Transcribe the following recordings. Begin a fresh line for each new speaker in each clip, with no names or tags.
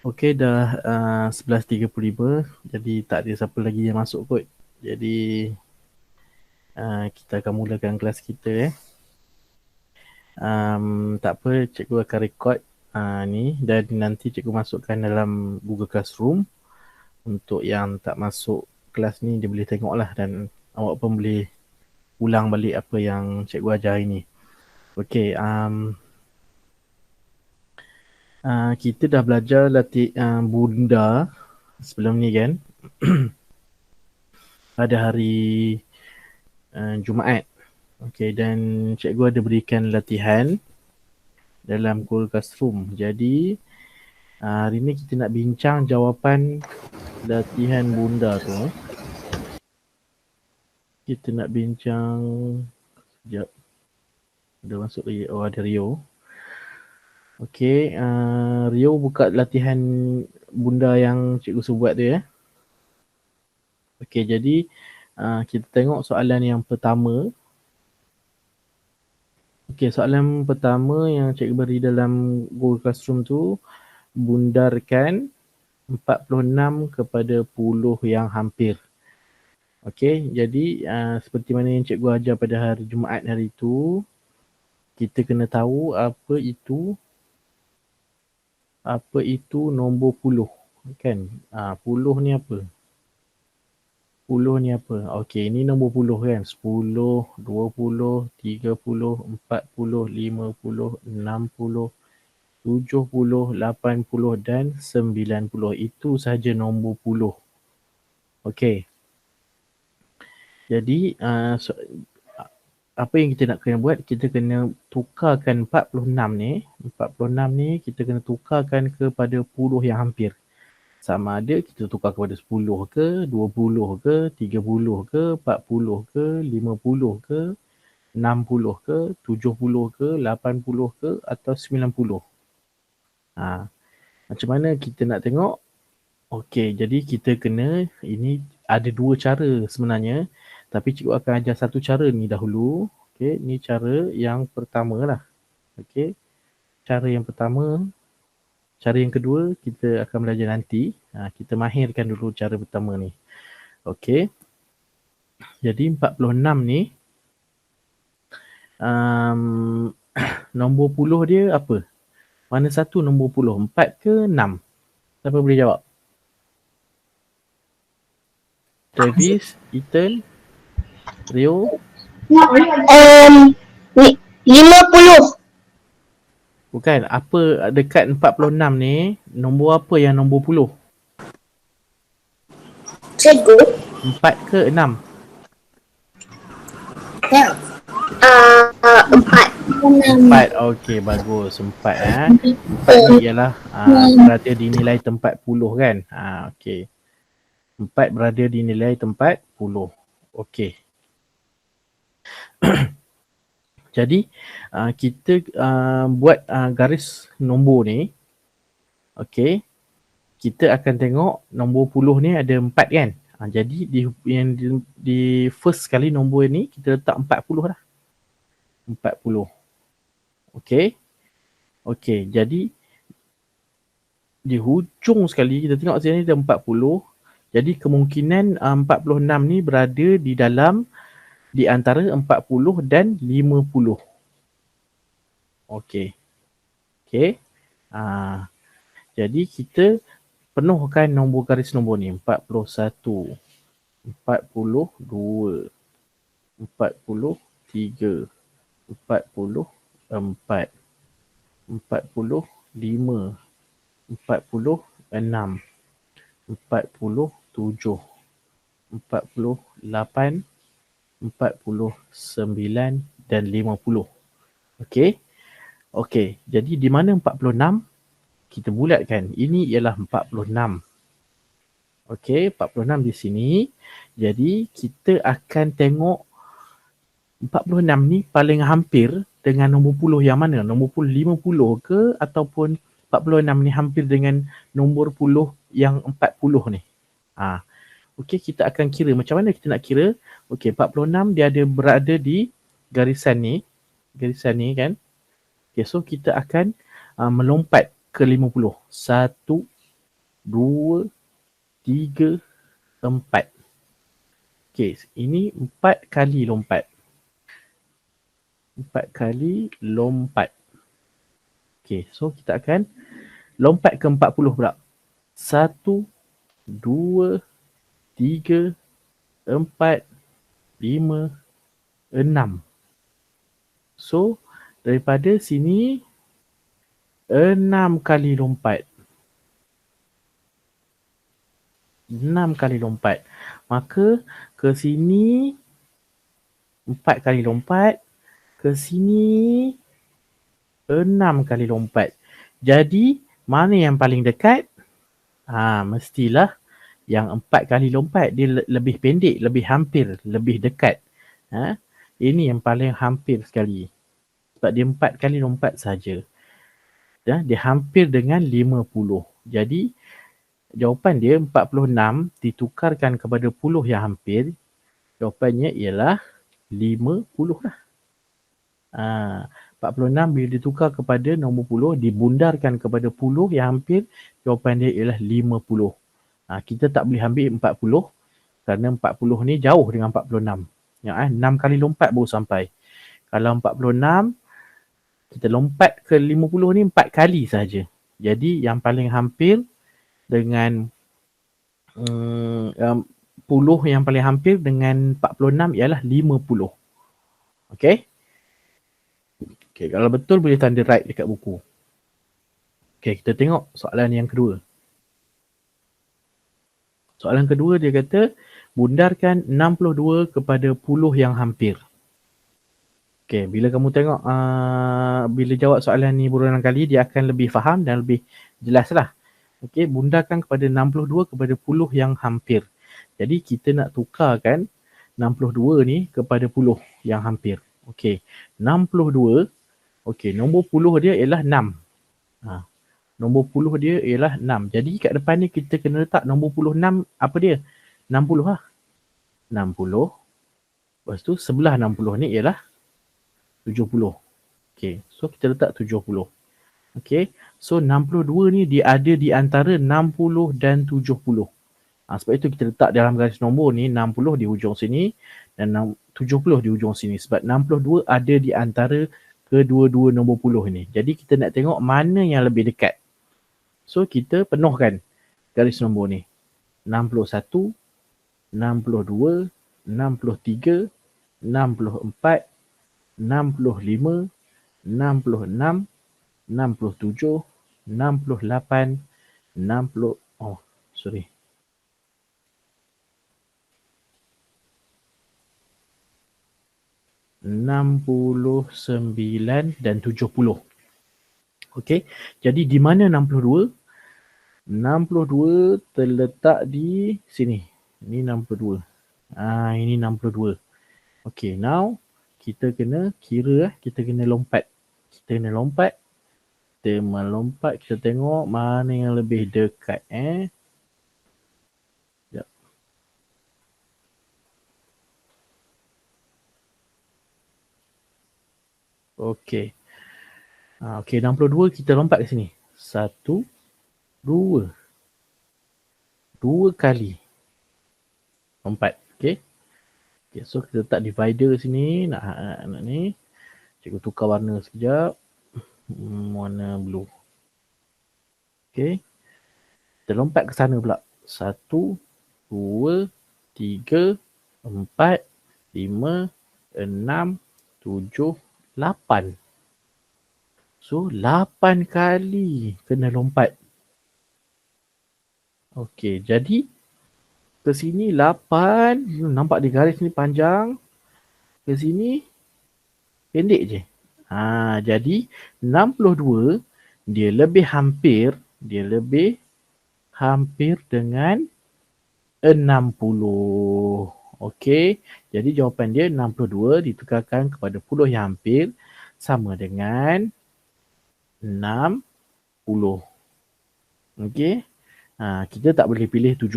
Okey, dah 11.35, jadi tak ada siapa lagi yang masuk kot. Jadi kita akan mulakan kelas kita tak apa, cikgu akan record ni dan nanti cikgu masukkan dalam Google Classroom. Untuk yang tak masuk kelas ni dia boleh tengok lah, dan awak pun boleh ulang balik apa yang cikgu ajar hari ni. Okey, kita dah belajar latih bunda sebelum ni kan. Pada hari Jumaat. Okey, dan cikgu ada berikan latihan dalam Google Classroom. Jadi hari ni kita nak bincang jawapan latihan bunda tu. Kita nak bincang sekejap. Dah masuk lagi. Oh, ada Rio. Okey, Rio buka latihan bunda yang cikgu suruh buat tu ya. Okey, jadi kita tengok soalan yang pertama. Okey, soalan pertama yang cikgu beri dalam Google Classroom tu, bundarkan 46 kepada puluh yang hampir. Okey, jadi seperti mana yang cikgu ajar pada hari Jumaat hari tu, kita kena tahu apa itu nombor puluh, kan? Puluh ni apa? Puluh ni apa? Okey, ini nombor puluh kan? 10, 20, 30, 40, 50, 60, 70, 80 dan 90. Itu sahaja nombor puluh. Okey. Jadi apa yang kita nak kena buat, kita kena tukarkan 46 ni kita kena tukarkan kepada puluh yang hampir. Sama ada kita tukar kepada 10 ke, 20 ke, 30 ke, 40 ke, 50 ke, 60 ke, 70 ke, 80 ke atau 90. Macam mana kita nak tengok? Okey, jadi kita kena, ini ada dua cara sebenarnya, tapi cikgu akan ajar satu cara ni dahulu. Okey, ni cara yang pertama lah. Okey, cara yang pertama. Cara yang kedua kita akan belajar nanti. Kita mahirkan dulu cara pertama ni. Okey, jadi 46 ni, nombor puluh dia apa? Mana satu nombor puluh? 4 ke 6? Siapa boleh jawab? Travis, Ethan, Rio?
50.
Bukan, apa dekat 46 ni, nombor apa yang nombor puluh?
Cikgu.
4 ke 6?
Ya. 4.
4, okey, bagus. 4 4 ni ialah berada di nilai tempat puluh kan? Okey. 4 berada di nilai tempat puluh. Okey. Jadi kita buat garis nombor ni. Okey. Kita akan tengok nombor puluh ni ada 4 kan? Jadi di first kali nombor ni kita letak 40 dah. 40. Okey. Okey, jadi di hujung sekali kita tengok sini ada 40. Jadi kemungkinan 46 ni berada di dalam, di antara 40 dan 50. Okey. Okey. Jadi kita penuhkan nombor garis nombor ni. 41, 42, 43, 44, 45, 46, 47, 48, 49 dan 50. Okey. Okey, jadi di mana 46? Kita bulatkan. Ini ialah 46. Okey, 46 di sini. Jadi kita akan tengok 46 ni paling hampir dengan nombor puluh yang mana? Nombor puluh 50 ke ataupun 46 ni hampir dengan nombor puluh yang 40 ni? Okey, kita akan kira. Macam mana kita nak kira? Okey, 46 dia ada berada di garisan ni. Garisan ni kan? Okey, so kita akan melompat ke 50. 1, 2, 3, 4. Okey, ini 4 kali lompat. 4 kali lompat. Okey, so kita akan lompat ke 40 pula. 1, 2, 3, 4, 5, 6. So, daripada sini 6 kali lompat. 6 kali lompat. Maka ke sini 4 kali lompat. Ke sini 6 kali lompat. Jadi, mana yang paling dekat? Mestilah yang 4 kali lompat. Dia lebih pendek, lebih hampir, lebih dekat. Ini yang paling hampir sekali. Sebab dia 4 kali lompat saja. Dia hampir dengan 50. Jadi, jawapan dia 46 ditukarkan kepada puluh yang hampir. Jawapannya ialah 50 lah. 46 bila ditukar kepada nombor puluh, dibundarkan kepada puluh yang hampir, jawapan dia ialah 50. Kita tak boleh ambil 40 kerana 40 ni jauh dengan 46. 6 kali lompat baru sampai. Kalau 46, kita lompat ke 50 ni 4 kali saja. Jadi yang paling hampir dengan puluh yang paling hampir dengan 46 ialah 50. Okey? Okey, kalau betul boleh tanda right dekat buku. Okey, kita tengok soalan yang kedua. Soalan kedua dia kata, bundarkan 62 kepada puluh yang hampir. Okey, bila kamu tengok, bila jawab soalan ni berulang kali, dia akan lebih faham dan lebih jelas lah. Okey, bundarkan kepada 62 kepada puluh yang hampir. Jadi kita nak tukarkan 62 ni kepada puluh yang hampir. Okey, 62. Okey, nombor puluh dia ialah 6. Nombor puluh dia ialah 6. Jadi kat depan ni kita kena letak nombor puluh 6, apa dia? 60 lah. 60. Lepas tu sebelah 60 ni ialah 70. Okey, so kita letak 70. Okey, so 62 ni dia ada di antara 60 dan 70. Sebab itu kita letak dalam garis nombor ni 60 di hujung sini dan 70 di hujung sini. Sebab 62 ada di antara kedua-dua nombor puluh ni. Jadi kita nak tengok mana yang lebih dekat. So kita penuhkan garis nombor ni. 61, 62, 63, 64, 65, 66, 67, 68, 69 dan 70. Okey, jadi di mana 62? 62 terletak di sini. Ini 62. Ini 62. Okey, now kita kena kira, kita kena lompat. Kita melompat, kita tengok mana yang lebih dekat. Okey. Okey, 62 kita lompat ke sini. 1, 2. 2 kali lompat. Okey. Okay, so kita letak divider sini. Nak ni. Cikgu tukar warna sekejap. Warna blue. Okey. Kita lompat ke sana pula. 1, 2, 3, 4, 5, 6, 7, 8. So 8 kali kena lompat. Okey, jadi ke sini 8. Nampak di garis ni panjang. Ke sini pendek je. Jadi 62 dia lebih hampir dengan 60. Okey, jadi jawapan dia 62 ditukarkan kepada puluh yang hampir sama dengan 60. Okey. Kita tak boleh pilih 70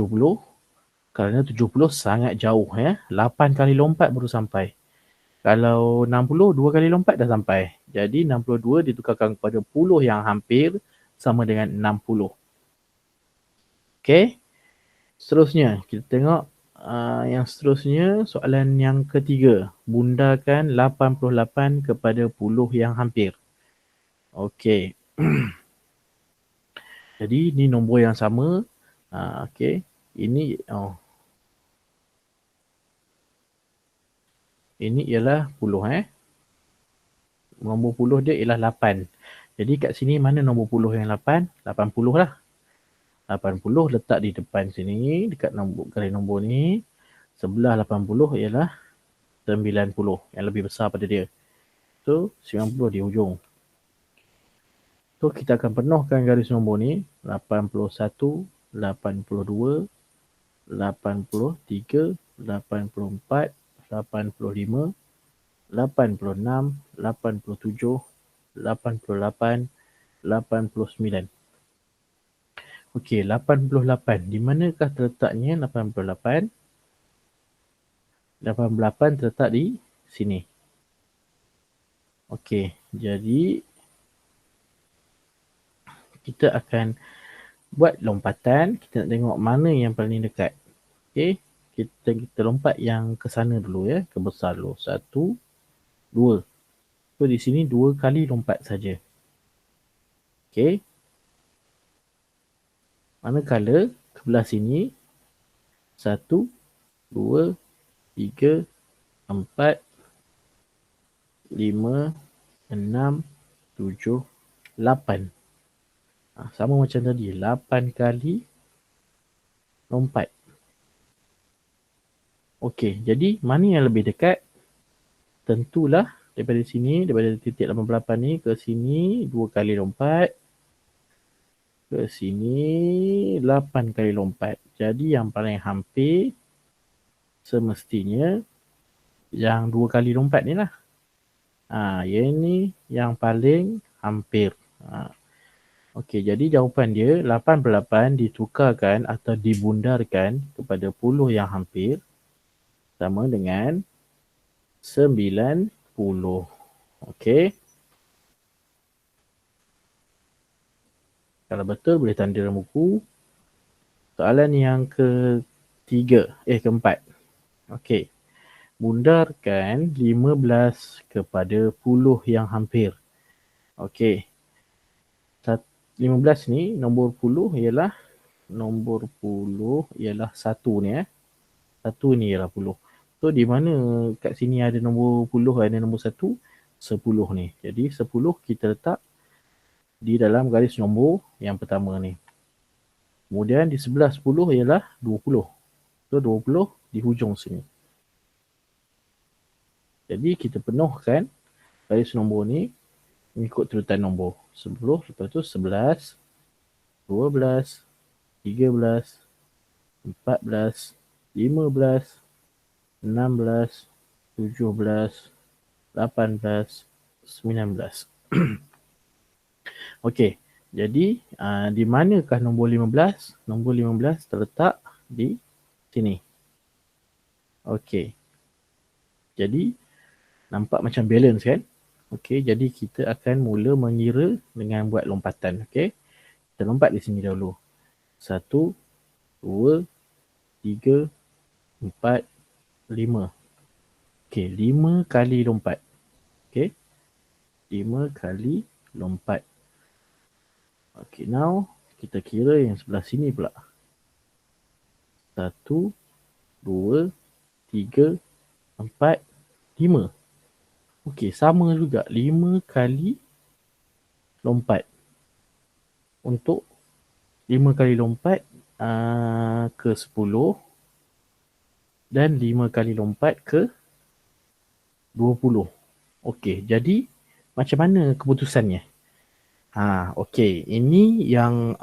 kerana 70 sangat jauh 8 kali lompat baru sampai. Kalau 60 2 kali lompat dah sampai. Jadi 62 ditukarkan kepada puluh yang hampir sama dengan 60. Okey. Seterusnya kita tengok yang seterusnya, soalan yang ketiga. Bundarkan 88 kepada puluh yang hampir. Okey. Jadi ni nombor yang sama. Okey. Ini ini ialah puluh Nombor puluh dia ialah 8. Jadi kat sini mana nombor puluh yang 8? 80 lah. 80 letak di depan sini dekat nombor kali nombor ni. Sebelah 80 ialah 90 yang lebih besar pada dia. So 90 di hujung. So kita akan penuhkan garis nombor ni 81, 82, 83, 84, 85, 86, 87, 88, 89. Okey, 88. Di manakah terletaknya 88? 88 terletak di sini. Okey, jadi kita akan buat lompatan. Kita nak tengok mana yang paling dekat. Okey, kita lompat yang ke sana dulu ke besar dulu. 1, 2. So di sini 2 kali lompat saja. Okey. Manakala ke belah sini 1, 2, 3, 4, 5, 6, 7, 8. Sama macam tadi, 8 kali lompat. Okey, jadi mana yang lebih dekat? Tentulah daripada sini, daripada titik 88 ni ke sini 2 kali lompat. Ke sini 8 kali lompat. Jadi yang paling hampir semestinya yang 2 kali lompat ni lah. Yang ni yang paling hampir. Okey, jadi jawapan dia 88 ditukarkan atau dibundarkan kepada puluh yang hampir sama dengan 90. Okey. Kalau betul boleh tanda dalam buku. Soalan yang keempat. Okey. Bundarkan 15 kepada puluh yang hampir. Okey. 15 ni nombor puluh ialah 1 ni 1 ni ialah puluh. So di mana kat sini ada nombor puluh, ada nombor 1? 10 ni. Jadi 10 kita letak di dalam garis nombor yang pertama ni. Kemudian di sebelah 10 ialah 20. So 20 di hujung sini. Jadi kita penuhkan garis nombor ni mengikut turutan nombor. 10, lepas tu 11, 12, 13, 14, 15, 16, 17, 18, 19. Okey, jadi di manakah nombor 15? Nombor 15 terletak di sini. Okey. Jadi nampak macam balance kan? Okey, jadi kita akan mula mengira dengan buat lompatan. Okey. Kita lompat di sini dahulu. 1, 2, 3, 4, 5. Okey, 5 kali lompat. Okey. 5 kali lompat. Okey, now kita kira yang sebelah sini pula. 1, 2, 3, 4, 5. Okey, sama juga 5 kali lompat. Untuk 5 kali lompat ke 10 dan 5 kali lompat ke 20. Okey, jadi macam mana keputusannya? Okey, ini yang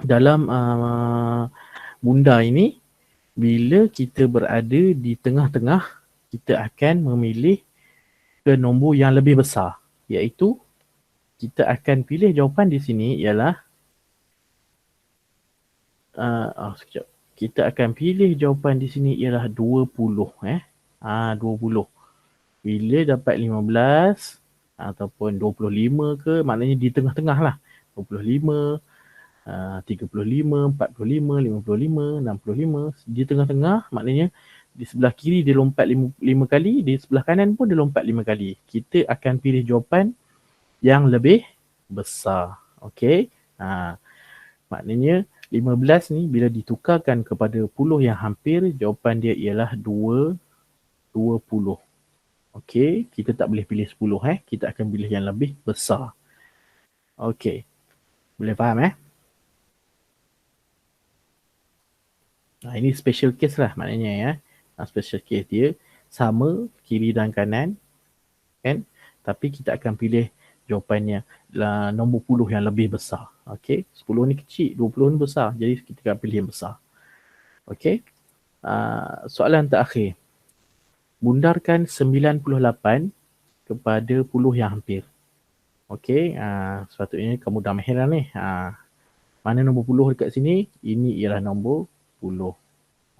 dalam bundar ini, bila kita berada di tengah-tengah, kita akan memilih ke nombor yang lebih besar, iaitu kita akan pilih jawapan di sini ialah sekejap. Kita akan pilih jawapan di sini ialah 20 20. Bila dapat 15 ataupun 25 ke, maknanya di tengah-tengah lah. 25, 35, 45, 55, 65. Di tengah-tengah maknanya di sebelah kiri dia lompat 5 kali, di sebelah kanan pun dia lompat 5 kali. Kita akan pilih jawapan yang lebih besar. Okey. Maknanya 15 ni bila ditukarkan kepada puluh yang hampir, jawapan dia ialah 20. Okey, kita tak boleh pilih 10 kita akan pilih yang lebih besar. Okey. Boleh faham ini special case lah maknanya ya. Special case dia sama kiri dan kanan kan, tapi kita akan pilih jawapannya nombor puluh yang lebih besar. Okey, 10 ni kecil, 20 ni besar. Jadi kita akan pilih yang besar. Okey. Soalan terakhir. Bundarkan 98 kepada puluh yang hampir. Okey, sepatutnya kamu dah mahir ni. Mana nombor puluh dekat sini? Ini ialah nombor puluh.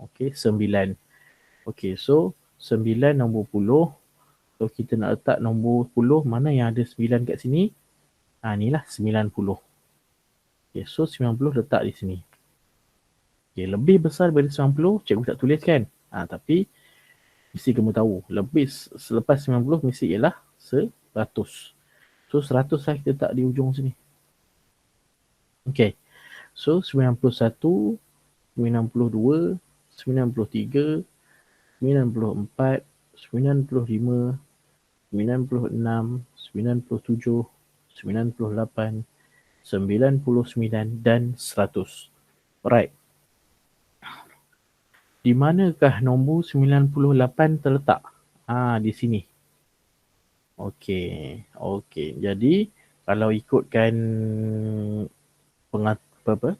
Okey, 9. Okey, so 9 nombor puluh. So kita nak letak nombor puluh mana yang ada 9 kat sini? Inilah 90. Okey, so 90 letak di sini. Okey, lebih besar daripada 90, cikgu tak tulis kan? Tapi mesti kamu tahu, lebih selepas 90 mesti ialah 100. So 100 lah kita letak di ujung sini. Okey. So 91, 92, 93, 94, 95, 96, 97, 98, 99 dan 100. Alright. Di manakah nombor 98 terletak? Di sini. Okey. Jadi kalau ikutkan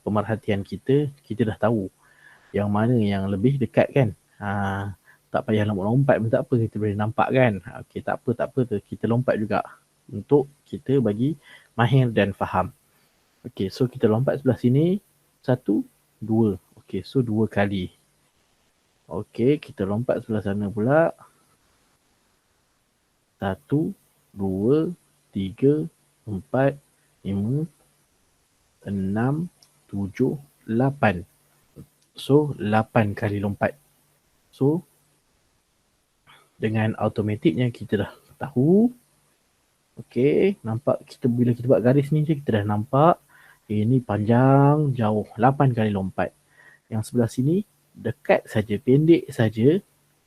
pemerhatian kita dah tahu yang mana yang lebih dekat kan. Tak payah lompat pun tak apa, kita boleh nampak kan. Okey, tak apa tu, kita lompat juga untuk kita bagi mahir dan faham. Okey, so kita lompat sebelah sini. 1, 2. Okey, so 2 kali. Okey, kita lompat sebelah sana pula. 1, 2, 3, 4, 5, 6, 7, 8. So, 8 kali lompat. So, dengan automatiknya kita dah tahu. Okey, nampak bila kita buat garis ni je kita dah nampak. Ini panjang, jauh. 8 kali lompat. Yang sebelah sini dekat saja, pendek saja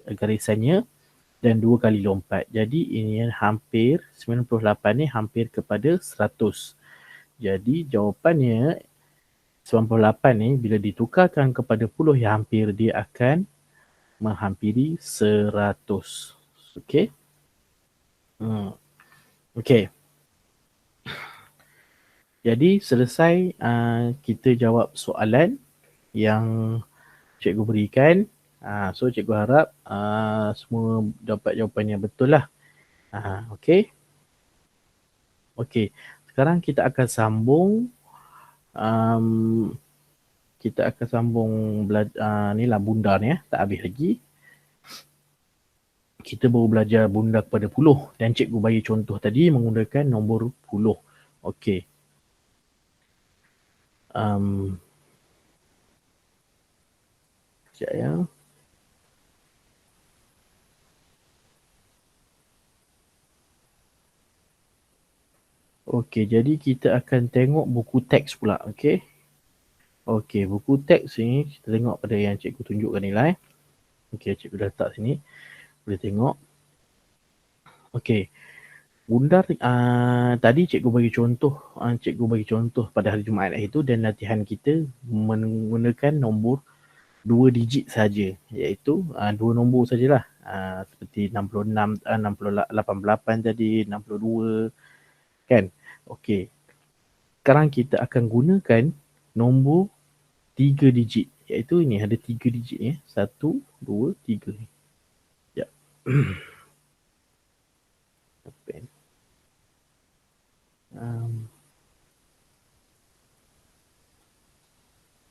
garisannya dan 2 kali lompat. Jadi ini hampir 98 ni hampir kepada 100. Jadi jawapannya 98 ni bila ditukarkan kepada puluh yang hampir, dia akan menghampiri 100. Okey. Okey. Jadi selesai kita jawab soalan yang cikgu berikan. So cikgu harap semua dapat jawapan yang betul lah. Okey. Okey. Sekarang kita akan sambung ni lah bundar ni tak habis lagi. Kita baru belajar bundar kepada puluh dan cikgu bagi contoh tadi menggunakan nombor puluh. Okey. Sekejap ya. Okey, jadi kita akan tengok buku teks pula. Okey. Okey, buku teks ni kita tengok pada yang cikgu tunjukkan ni lah. Okey, cikgu dah letak sini. Boleh tengok. Okey. Bundar tadi cikgu bagi contoh pada hari Jumaat itu dan latihan kita menggunakan nombor 2 digit saja, iaitu 2 nombor sajalah. Seperti 66, 88 tadi, 62 kan. Okey. Sekarang kita akan gunakan nombor 3 digit, iaitu ini ada 3 digit ni. 1, 2, 3 ni. Ya. Pen.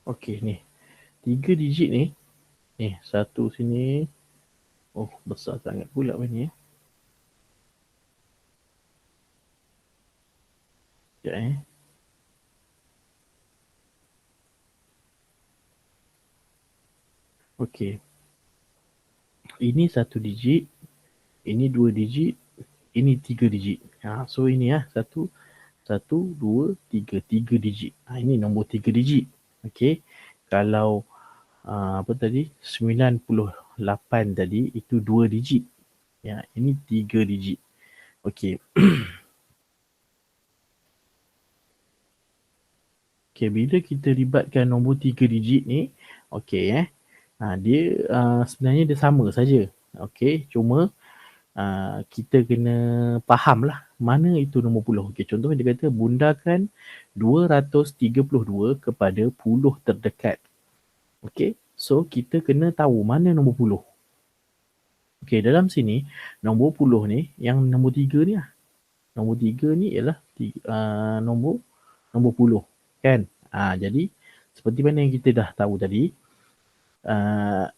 Okey ni. 3 digit ni. Ni, 1 sini. Oh, besar sangat pula ni. Sekejap Okey. Ini 1 digit, ini 2 digit, ini 3 digit. So ini 1, 2, 3, 3 digit. Ini nombor 3 digit. Okey. Kalau apa tadi? 98 tadi itu 2 digit. Ya, ini 3 digit. Okey. Okey, bila kita libatkan nombor 3 digit ni, okey dia sebenarnya dia sama saja. Okey, cuma kita kena faham lah mana itu nombor puluh. Okey, contohnya dia kata bundakan 232 kepada puluh terdekat. Okey, so kita kena tahu mana nombor puluh. Okey, dalam sini nombor puluh ni yang nombor 3 ni lah. Nombor 3 ni ialah nombor puluh kan. Jadi seperti mana yang kita dah tahu tadi,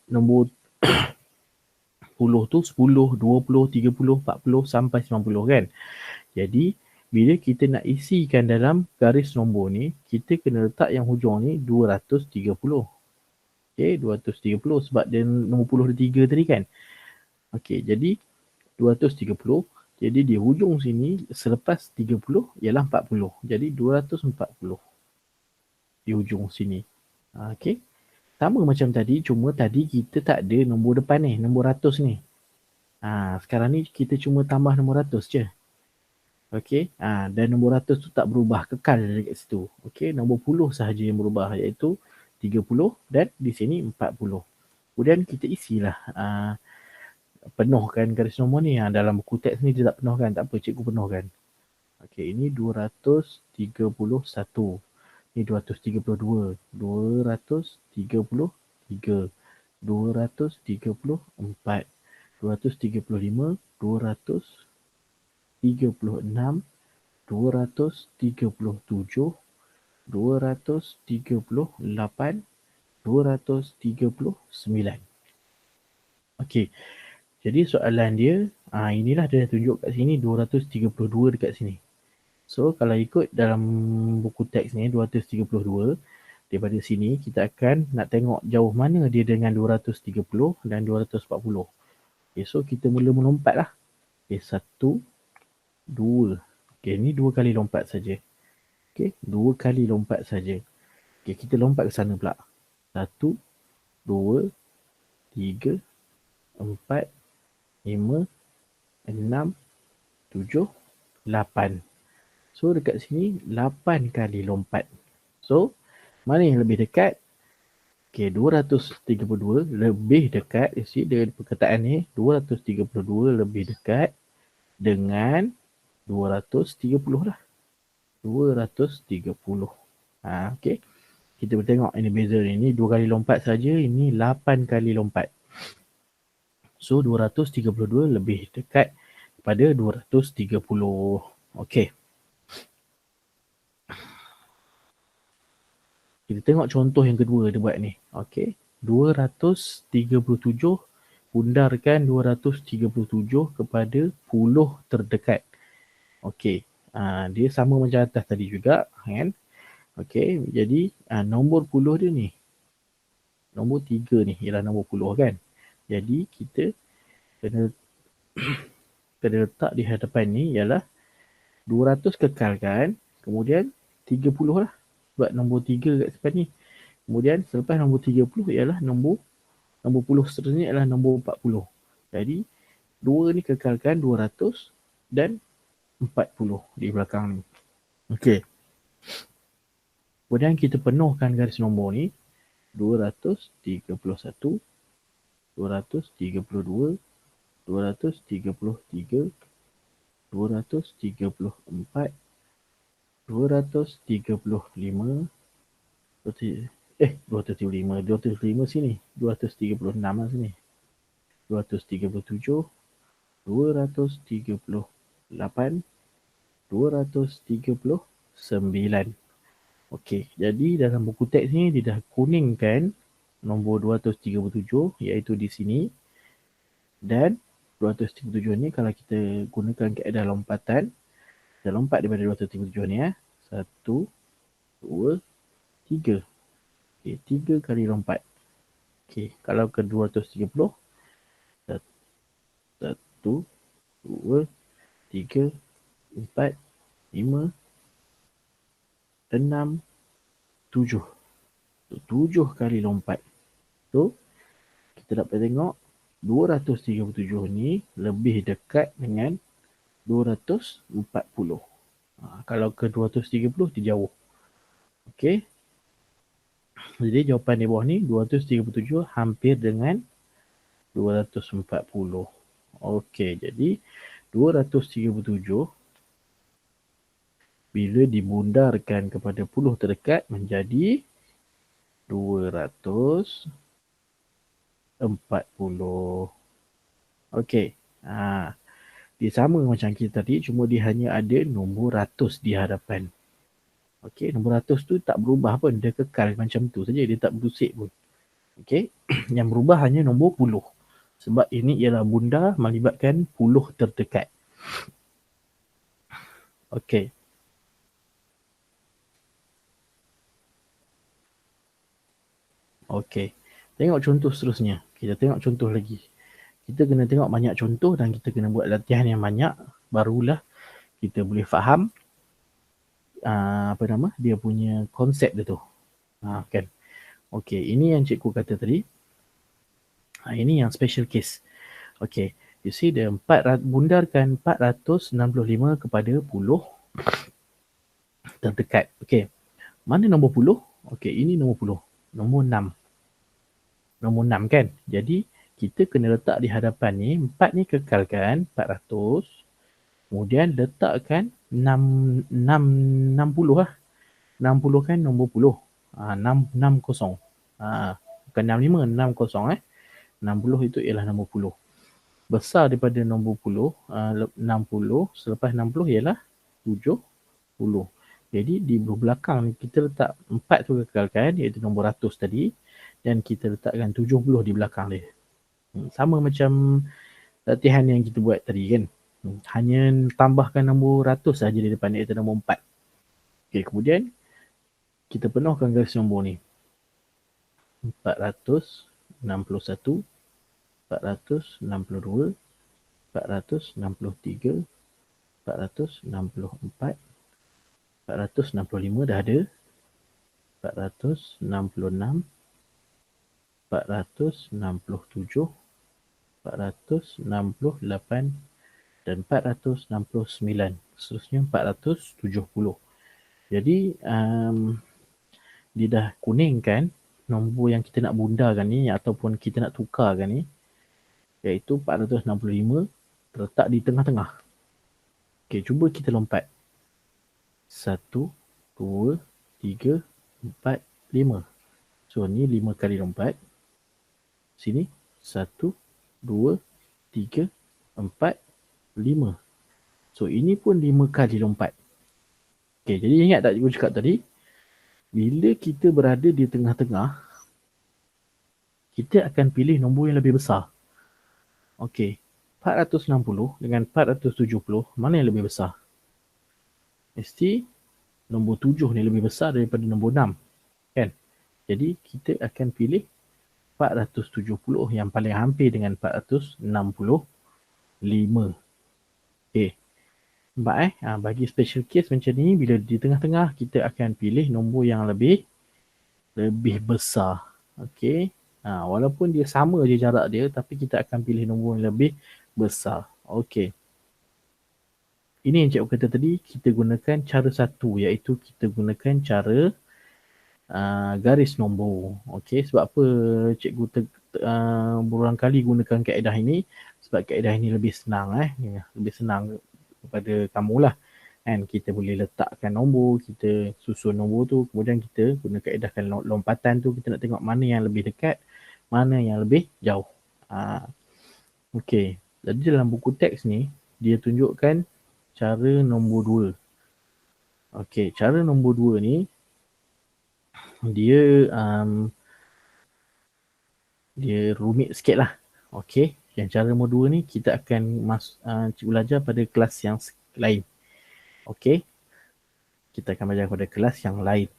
nombor puluh tu 10, 20, 30, 40 sampai 90 kan. Jadi bila kita nak isikan dalam garis nombor ni, kita kena letak yang hujung ni 230. Okey, 230 sebab dia nombor puluh ada 3 tadi kan. Okey, jadi 230. Jadi di hujung sini selepas 30 ialah 40. Jadi 240 di hujung sini. Okey. Sama macam tadi, cuma tadi kita tak ada nombor depan ni, nombor ratus ni. Sekarang ni kita cuma tambah nombor ratus je. Okey. Dan nombor ratus tu tak berubah, kekal dekat situ. Okey, nombor puluh sahaja yang berubah, iaitu 30 dan di sini 40. Kemudian kita isilah penuhkan garis nombor ni. Dalam buku teks ni dia tak penuhkan, tak apa, cikgu penuhkan. Okey, ini 231. Ini 232, 233, 234, 235, 236, 237, 238, 239. Okey. Jadi soalan dia, inilah dia tunjuk kat sini 232 dekat sini. So kalau ikut dalam buku teks ni 232, daripada sini kita akan nak tengok jauh mana dia dengan 230 dan 240. Okay, so kita mula melompat lah. Okay, 1, 2. Okay, ni 2 kali lompat saja. Okay, 2 kali lompat saja. Okay, kita lompat ke sana pula. 1, 2, 3, 4, 5, 6, 7, 8. So dekat sini 8 kali lompat. So mana yang lebih dekat? Okay, 232 lebih dekat. You see dengan perkataan ni 232 lebih dekat dengan 230 lah. 230. Okay. Kita boleh tengok ini beza ni. Ini 2 kali lompat saja. Ini 8 kali lompat. So 232 lebih dekat pada 230. Okay. Kita tengok contoh yang kedua dia buat ni. Okey. 237 bundarkan 237 kepada puluh terdekat. Okey. Dia sama macam atas tadi juga kan. Okey. Jadi nombor puluh dia ni. Nombor 3 ni ialah nombor puluh kan. Jadi kita kena kena letak di hadapan ni ialah 200 kekalkan. Kemudian 30 lah. Sebab nombor 3 kat depan ni. Kemudian selepas nombor 30 ialah nombor puluh seterusnya ialah nombor 40. Jadi 2 ni kekalkan 200 dan 40 di belakang ni. Okey. Kemudian kita penuhkan garis nombor ni 231, 232, 233, 234, 235, 235 sini, 236 lah sini, 237, 238, 239. Okey, jadi dalam buku teks ni dia dah kuningkan nombor 237 iaitu di sini, dan 237 ni kalau kita gunakan kaedah lompatan, kita lompat daripada 237 ni 1, 2, 3. Okay, 3 kali lompat. Okey, kalau ke 230, 1, 2, 3, 4, 5, 6, 7. 7 kali lompat. So, kita dapat tengok 237 ni lebih dekat dengan 240. Kalau ke 230 dia jauh. Okey. Jadi jawapan di bawah ni 237 hampir dengan 240. Okey, jadi 237 bila dibundarkan kepada puluh terdekat menjadi 240. Okey. Dia sama macam kita tadi, cuma dia hanya ada nombor ratus di hadapan. Okey, nombor ratus tu tak berubah pun, dia kekal macam tu saja, dia tak berusik pun. Okey, yang berubah hanya nombor puluh. Sebab ini ialah bundar melibatkan puluh terdekat. Okey. Okey. Tengok contoh seterusnya. Kita tengok contoh lagi. Kita kena tengok banyak contoh dan kita kena buat latihan yang banyak, barulah kita boleh faham dia punya konsep dia tu. Kan. Okey, ini yang cikgu kata tadi. Ini yang special case. Okey, you see dia bundarkan 465 kepada puluh terdekat. Okey, mana nombor puluh? Okey, ini nombor puluh. Nombor 6. Nombor 6 kan? Jadi, kita kena letak di hadapan ni, 4 ni kekalkan 400. Kemudian letakkan 60 lah. 60 kan nombor puluh. 660. Bukan 65, 60 60 itu ialah nombor puluh. Besar daripada nombor puluh, 60. Selepas 60 ialah 70. Jadi di belakang ni kita letak 4 tu kekalkan, iaitu nombor ratus tadi. Dan kita letakkan 70 di belakang dia. Sama macam latihan yang kita buat tadi kan. Hanya tambahkan nombor ratus saja di depan, iaitu nombor 4. Okey, kemudian kita penuhkan garis nombor ni. 461, 462, 463, 464, 465 dah ada, 466, 467, 468 dan 469. Seterusnya 470. Jadi dia dah kuningkan nombor yang kita nak bundarkan ni ataupun kita nak tukarkan ni, iaitu 465 terletak di tengah-tengah. Okey, cuba kita lompat. 1, 2, 3, 4, 5. So, ni 5 kali lompat. Sini 1, 2, 3, 4, 5. So, ini pun 5 kali lompat. Okey, jadi ingat tak cikgu cakap tadi? Bila kita berada di tengah-tengah, kita akan pilih nombor yang lebih besar. Okey, 460 dengan 470, mana yang lebih besar? Mesti nombor 7 ni lebih besar daripada nombor 6. Kan? Jadi, kita akan pilih 470 yang paling hampir dengan 465. Okey. Nampak bagi special case macam ni, bila di tengah-tengah, kita akan pilih nombor yang lebih besar. Okey. Walaupun dia sama je jarak dia, tapi kita akan pilih nombor yang lebih besar. Okey. Ini yang cikgu kata tadi, kita gunakan cara satu, iaitu kita gunakan cara garis nombor. Okey, sebab apa cikgu berulang kali gunakan kaedah ini? Sebab kaedah ini lebih senang lebih senang kepada kamu lah. Kan, kita boleh letakkan nombor, kita susun nombor tu, kemudian kita guna kaedahkan lompatan tu, kita nak tengok mana yang lebih dekat, mana yang lebih jauh. Okey, jadi dalam buku teks ni, dia tunjukkan cara nombor 2. Okey, cara nombor 2 ni, dia rumit sikit lah. Okey, yang cara nombor 2 ni kita akan cikgu belajar pada kelas yang lain. Okey, kita akan belajar pada kelas yang lain.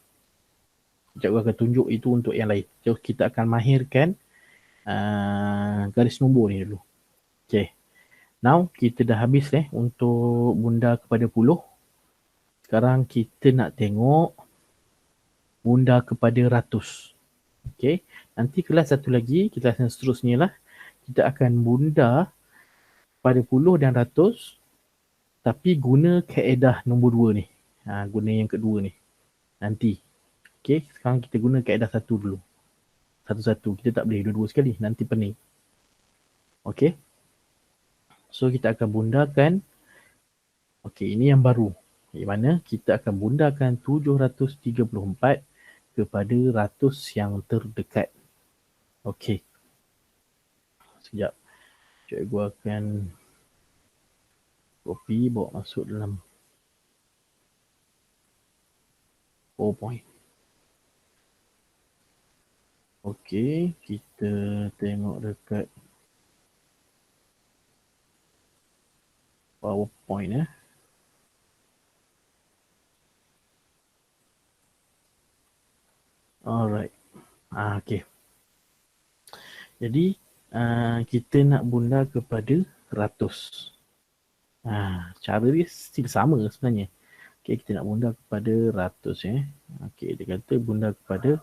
Cikgu akan tunjuk itu untuk yang lain. So, kita akan mahirkan garis nombor ni dulu. Okay. Now kita dah habis untuk bunda kepada puluh. Sekarang kita nak tengok bunda kepada ratus. Okay. Nanti kelas satu lagi, kelas yang seterusnya lah, kita akan bunda pada puluh dan ratus tapi guna kaedah nombor 2 ni. Guna yang kedua ni. Nanti. Okay. Sekarang kita guna kaedah satu dulu. Satu-satu. Kita tak boleh dua-dua sekali. Nanti pening. Okay. So kita akan bundakan. Okay. Ini yang baru. Di mana kita akan bundakan 734 kepada ratus yang terdekat. Okey. Sekejap. Cikgu akan copy bawa masuk dalam PowerPoint. Okey, kita tengok dekat PowerPoint . Alright. Okey. Jadi kita nak bunda kepada ratus. Cara dia still sama sebenarnya. Okey, kita nak bunda kepada ratus . Okey, dia kata bunda kepada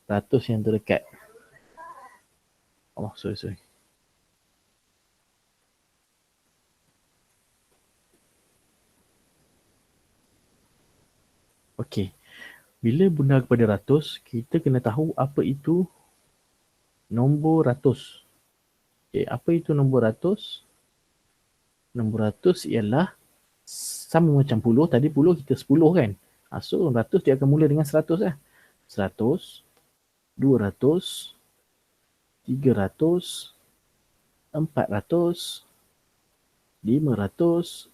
ratus yang terdekat. Oh, sorry. Okey. Bila bunda kepada ratus, kita kena tahu apa itu nombor ratus. Okay, apa itu nombor ratus? Nombor ratus ialah sama macam puluh. Tadi puluh kita 10 kan? So ratus dia akan mula dengan 100 lah. 100, 200, 300, 400, 500,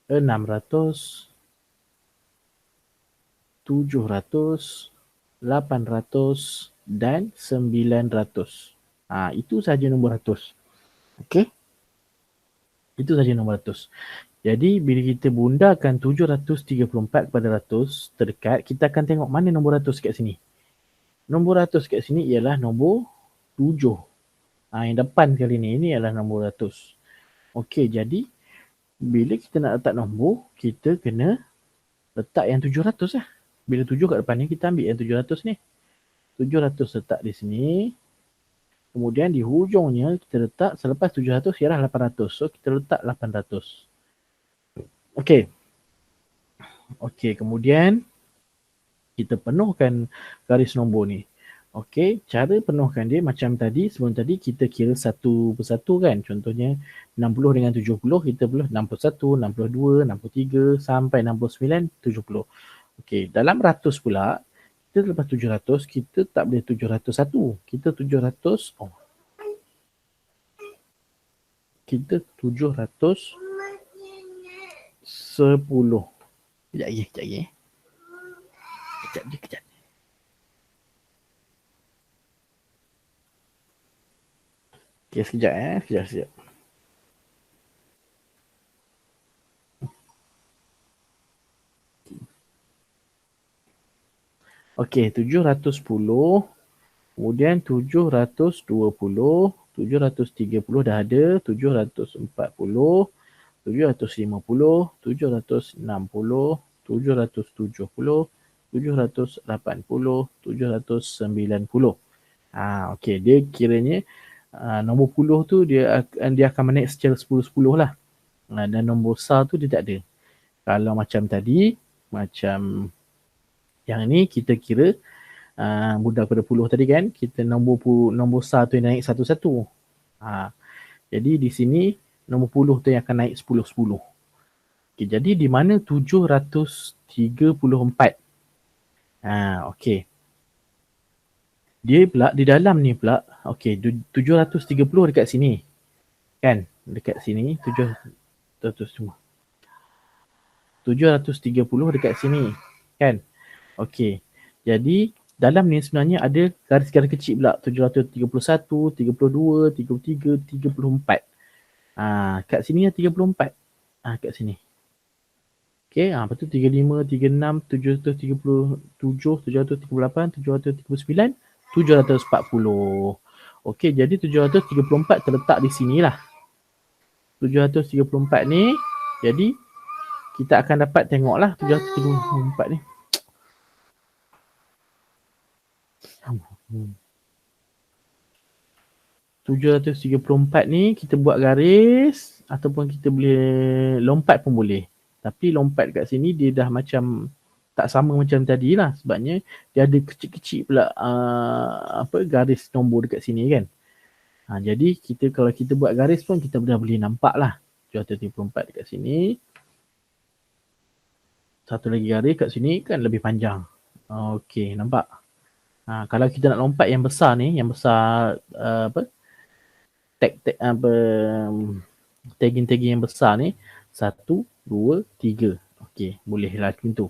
600, 700, 800 dan 900. Itu saja nombor ratus. Okey. Itu saja nombor ratus. Jadi bila kita bundakan 734 kepada ratus terdekat, kita akan tengok mana nombor ratus kat sini. Nombor ratus kat sini ialah nombor 7. Yang depan kali ni ialah nombor ratus. Okey, jadi bila kita nak letak nombor, kita kena letak yang 700 lah. Bila 7 kat depan ni, kita ambil yang 700 ni. 700 letak di sini. Kemudian di hujungnya kita letak selepas 700 ialah 800. So kita letak 800. Okey. Okey, kemudian kita penuhkan garis nombor ni. Okey, cara penuhkan dia macam tadi. Sebelum tadi kita kira satu persatu kan. Contohnya 60 dengan 70 kita perlu 61, 62, 63 sampai 69, 70. Okey, dalam ratus pula, kita lepas 700, kita tak boleh 701. Kita 700, kita 710. Kejap lagi. Kejap. Okey, sekejap. Okey, 710, kemudian 720, 730 dah ada, 740, 750, 760, 770, 780, 790. Okey, dia kiranya nombor puluh tu dia akan menaik secara 10-10 lah. Dan nombor besar tu dia tak ada. Kalau macam tadi, macam yang ni kita kira bunda pada puluh tadi kan, kita nombor besar tu yang naik satu-satu. Jadi di sini nombor puluh tu yang akan naik 10-10. Okay, jadi di mana 734? Okey. Dia pula di dalam ni pula, okey, 730 dekat sini. Kan? Dekat sini 730 dekat sini. Kan? Okey. Jadi dalam ni sebenarnya ada garis-garis kecil pula. 731, 32, 33, 34. Kat sini ada 34. Kat sini. Okey, lepas tu 35, 36, 737, 738, 739, 740. Okey, jadi 734 terletak di sinilah. 734 ni, jadi kita akan dapat tengoklah 734 ni. 734 ni kita buat garis ataupun kita boleh lompat pun boleh. Tapi lompat kat sini dia dah macam tak sama macam tadi lah, sebabnya dia ada kecil-kecil pula garis nombor dekat sini kan. Jadi kalau kita buat garis pun kita dah boleh nampak lah 734 dekat sini. Satu lagi garis kat sini kan lebih panjang. Okey, nampak? Kalau kita nak lompat yang besar ni, yang besar tagging yang besar ni, 1, 2, 3. Okey, bolehlah macam tu.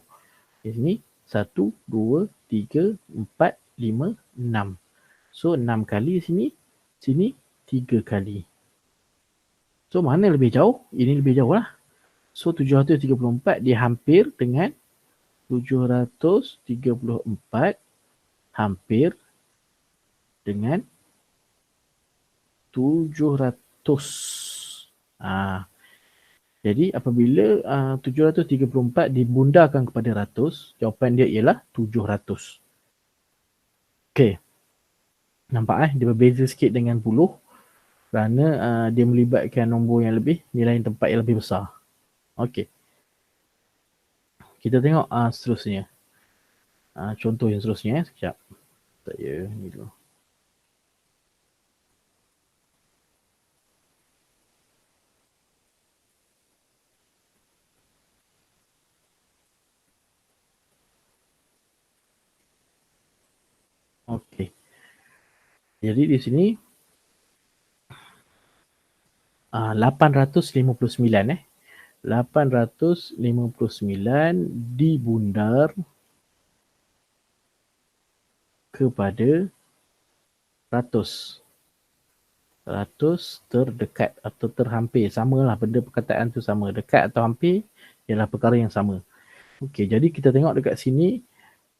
Di sini 1, 2, 3, 4, 5, 6. So 6 kali sini 3 kali. So mana lebih jauh? Ini lebih jauh lah. So 734 dia hampir dengan 734 hampir dengan 700. Jadi apabila 734 dibundarkan kepada 100, jawapan dia ialah 700. Okey. Nampak dia berbeza sikit dengan puluh kerana dia melibatkan nombor yang lebih, nilai tempat yang lebih besar. Okey. Kita tengok seterusnya. Contoh yang seterusnya sekejap. Saya ni dulu. Okey. Jadi di sini 859 859 dibundar kepada 100. 100 terdekat atau terhampir. Samalah benda perkataan tu sama. Dekat atau hampir ialah perkara yang sama. Okey, jadi kita tengok dekat sini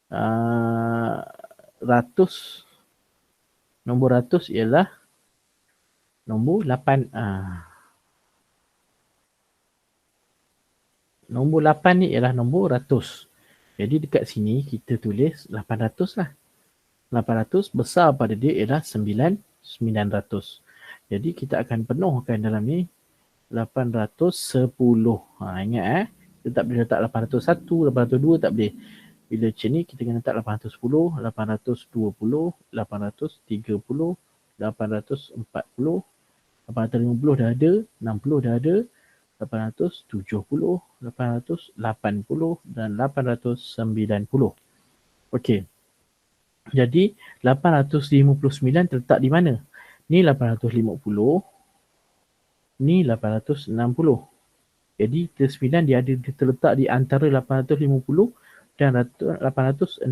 100, nombor 100 ialah nombor 8. Nombor 8 ni ialah nombor 100. Jadi dekat sini kita tulis 800 lah. 800 besar pada dia ialah 900. Jadi kita akan penuhkan dalam ni 810. Ingat kita tak boleh letak 801, 802 tak boleh. Bila macam ni kita kena letak 810, 820, 830, 840, 850 dah ada, 60 dah ada, 870, 880 dan 890. Okey. Jadi 859 terletak di mana? Ni 850, ni 860. Jadi 9 dia terletak di antara 850 dan 860.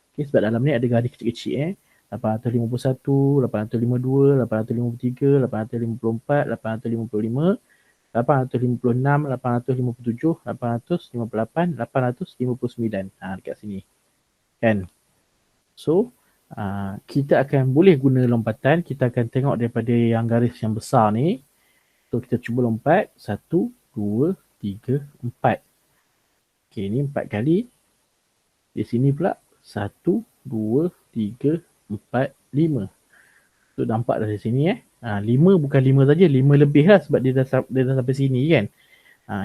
Okey, sebab dalam ni ada garis kecil-kecil 851, 852, 853, 854, 855, 856, 857, 858, 859. Dekat sini. Kan? So, kita akan boleh guna lompatan. Kita akan tengok daripada yang garis yang besar ni. So, kita cuba lompat. 1, 2, 3, 4. Okey, ni 4 kali. Di sini pula 1, 2, 3, 4, 5. So, nampak dari sini 5 bukan 5 saja, 5 lebih lah sebab dia dah sampai sini kan.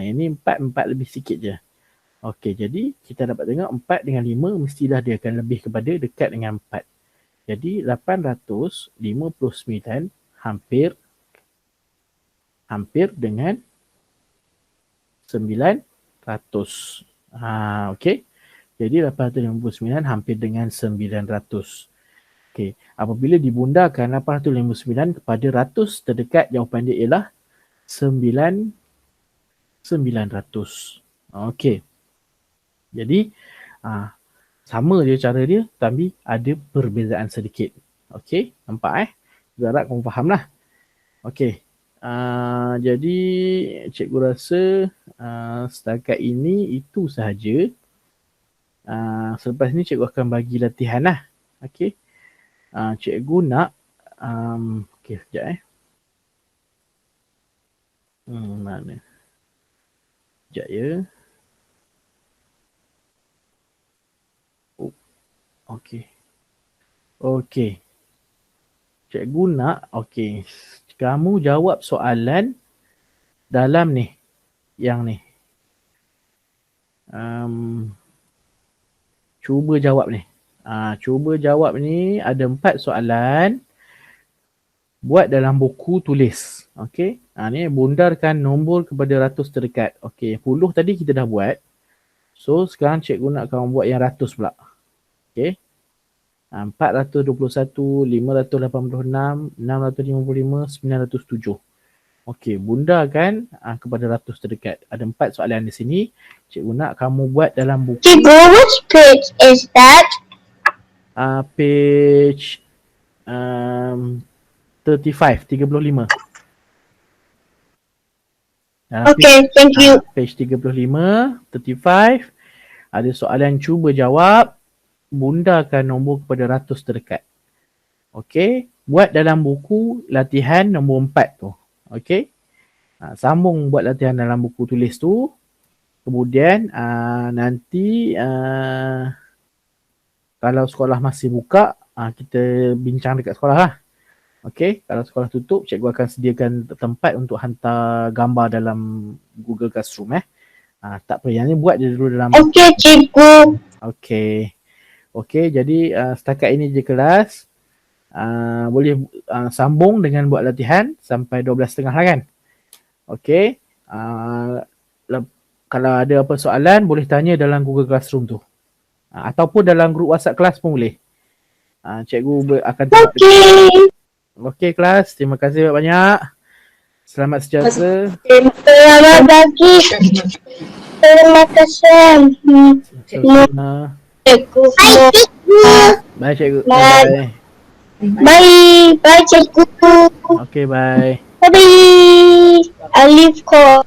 Yang ni 4 lebih sikit je. Okey, jadi kita dapat tengok 4 dengan 5 mestilah dia akan lebih kepada dekat dengan 4. Jadi 859 hampir dengan 900. Okey. Jadi 859 hampir dengan 900. Okey, apabila dibundarkan 859 kepada 100 terdekat, jawapan dia ialah 900. Okey. Jadi sama je cara dia tapi ada perbezaan sedikit. Okey, nampak Saya harap kamu faham lah. Okey. Jadi cikgu rasa setakat ini itu sahaja. Selepas ni cikgu akan bagi latihan lah. Okey. Cikgu nak okey, sekejap mana? Sekejap ya. Okey. Okey. Cikgu nak, okey. Kamu jawab soalan dalam ni. Yang ni. Cuba jawab ni. Cuba jawab ni ada 4 soalan. Buat dalam buku tulis. Okey. Ni bundarkan nombor kepada ratus terdekat. Okey. 10 tadi kita dah buat. So sekarang cikgu nak kamu buat yang ratus pula. Okey. 421, 586, 655, 907. Okey, bundarkan kepada ratus terdekat. Ada 4 soalan di sini. Cikgu nak kamu buat dalam buku.
Cikgu, which page is that?
Page 35.
Okay, thank you.
Page 35, 35. Ada soalan cuba jawab. Bundarkan nombor kepada ratus terdekat. Okey, buat dalam buku latihan nombor 4 tu. Okey. Sambung buat latihan dalam buku tulis tu. Kemudian nanti kalau sekolah masih buka, kita bincang dekat sekolah lah. Okey, kalau sekolah tutup, cikgu akan sediakan tempat untuk hantar gambar dalam Google Classroom tak apa, yang ni buat je dulu dalam.
Okey, cikgu.
Okey, jadi setakat ini je kelas. Boleh sambung dengan buat latihan sampai 12.30 lah kan. Okey. Kalau ada apa soalan boleh tanya dalam Google Classroom tu. Ataupun dalam grup WhatsApp kelas pun boleh. Cikgu akan tengok. Okey kelas, terima kasih banyak. Selamat sejahtera.
Selamat pagi. Terima kasih.
Bye cikgu. Bye.
Bye. Bye cikgu.
Okay, bye.
Bye. I leave call.